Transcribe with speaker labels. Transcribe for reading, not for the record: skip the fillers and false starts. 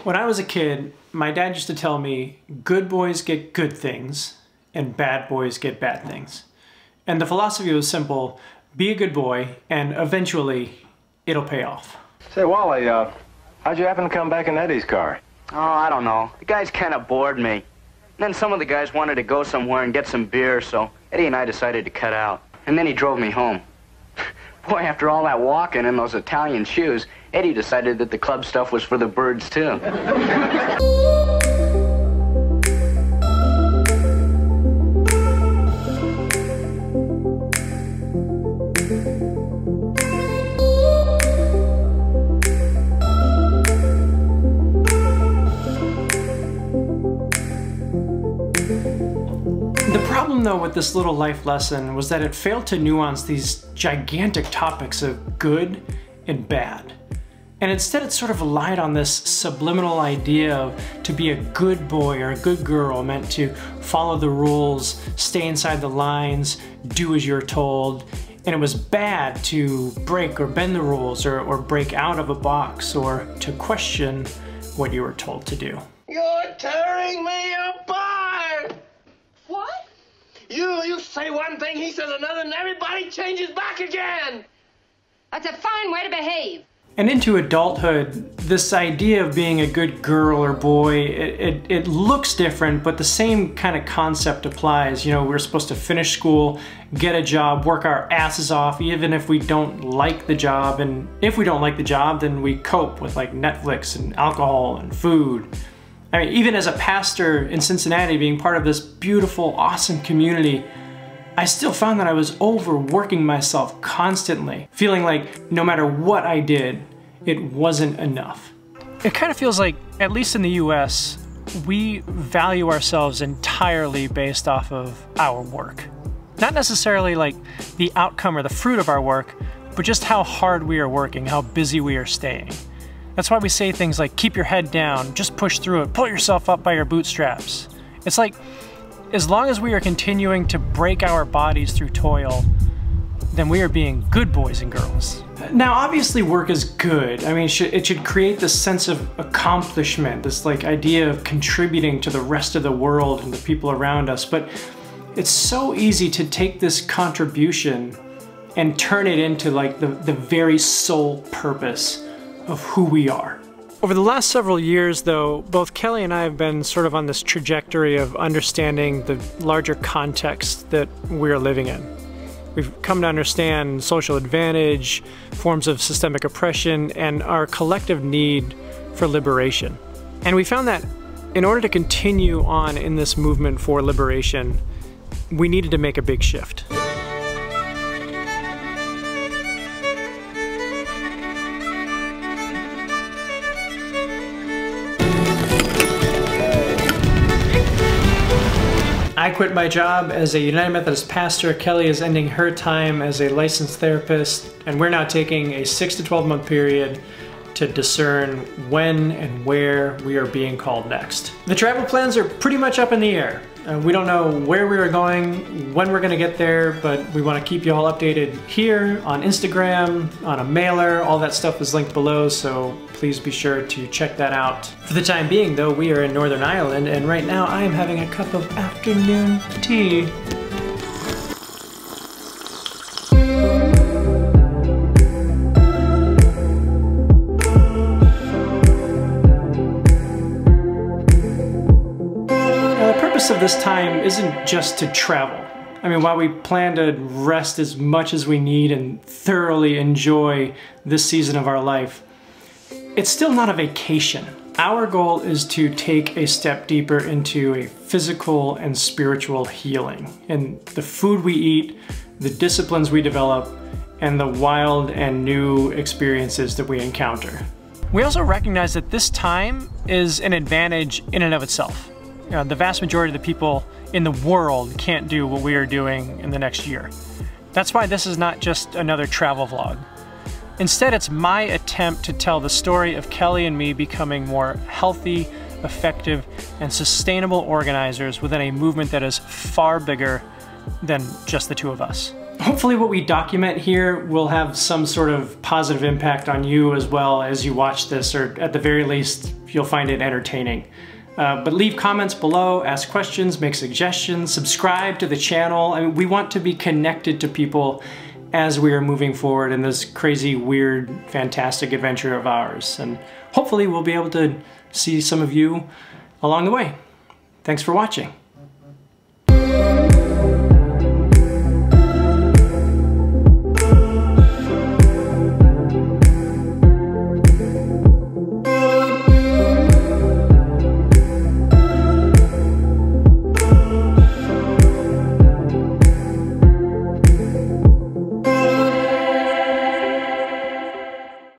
Speaker 1: When I was a kid, my dad used to tell me, good boys get good things and bad boys get bad things. And the philosophy was simple: be a good boy and eventually it'll pay off.
Speaker 2: Say, Wally, how'd you happen to come back in Eddie's car?
Speaker 3: Oh, I don't know. The guys kind of bored me. And then some of the guys wanted to go somewhere and get some beer, so Eddie and I decided to cut out. And then he drove me home. Boy, after all that walking in those Italian shoes, Eddie decided that the club stuff was for the birds, too.
Speaker 1: The problem, though, with this little life lesson was that it failed to nuance these gigantic topics of good and bad. And instead it sort of relied on this subliminal idea of to be a good boy or a good girl meant to follow the rules, stay inside the lines, do as you're told. And it was bad to break or bend the rules or break out of a box or to question what you were told to do.
Speaker 4: You're tearing me apart!
Speaker 5: What?
Speaker 4: You say one thing, he says another, and everybody changes back again!
Speaker 5: That's a fine way to behave.
Speaker 1: And into adulthood, this idea of being a good girl or boy, it looks different, but the same kind of concept applies. You know, we're supposed to finish school, get a job, work our asses off, even if we don't like the job. And if we don't like the job, then we cope with like Netflix and alcohol and food. I mean, even as a pastor in Cincinnati, being part of this beautiful, awesome community, I still found that I was overworking myself constantly, feeling like no matter what I did, it wasn't enough. It kind of feels like, at least in the US, we value ourselves entirely based off of our work. Not necessarily like the outcome or the fruit of our work, but just how hard we are working, how busy we are staying. That's why we say things like, keep your head down, just push through it, pull yourself up by your bootstraps. It's like, as long as we are continuing to break our bodies through toil, then we are being good boys and girls. Now, obviously work is good. I mean, it should create this sense of accomplishment, this like idea of contributing to the rest of the world and the people around us. But it's so easy to take this contribution and turn it into like the very sole purpose of who we are. Over the last several years, though, both Kelly and I have been sort of on this trajectory of understanding the larger context that we're living in. We've come to understand social advantage, forms of systemic oppression, and our collective need for liberation. And we found that in order to continue on in this movement for liberation, we needed to make a big shift. I quit my job as a United Methodist pastor. Kelly is ending her time as a licensed therapist, and we're now taking a 6 to 12 month period to discern when and where we are being called next. The travel plans are pretty much up in the air. We don't know where we are going, when we're gonna get there, but we wanna keep you all updated here, on Instagram, on a mailer. All that stuff is linked below, so please be sure to check that out. For the time being, though, we are in Northern Ireland, and right now I am having a cup of afternoon tea. Of this time isn't just to travel. I mean, while we plan to rest as much as we need and thoroughly enjoy this season of our life, it's still not a vacation. Our goal is to take a step deeper into a physical and spiritual healing, and the food we eat, the disciplines we develop, and the wild and new experiences that we encounter. We also recognize that this time is an advantage in and of itself. The vast majority of the people in the world can't do what we are doing in the next year. That's why this is not just another travel vlog. Instead, it's my attempt to tell the story of Kelly and me becoming more healthy, effective, and sustainable organizers within a movement that is far bigger than just the two of us. hopefully what we document here will have some sort of positive impact on you as well as you watch this, or at the very least, you'll find it entertaining. But leave comments below, ask questions, make suggestions, subscribe to the channel. I mean, we want to be connected to people as we are moving forward in this crazy, weird, fantastic adventure of ours. And hopefully we'll be able to see some of you along the way. Thanks for watching.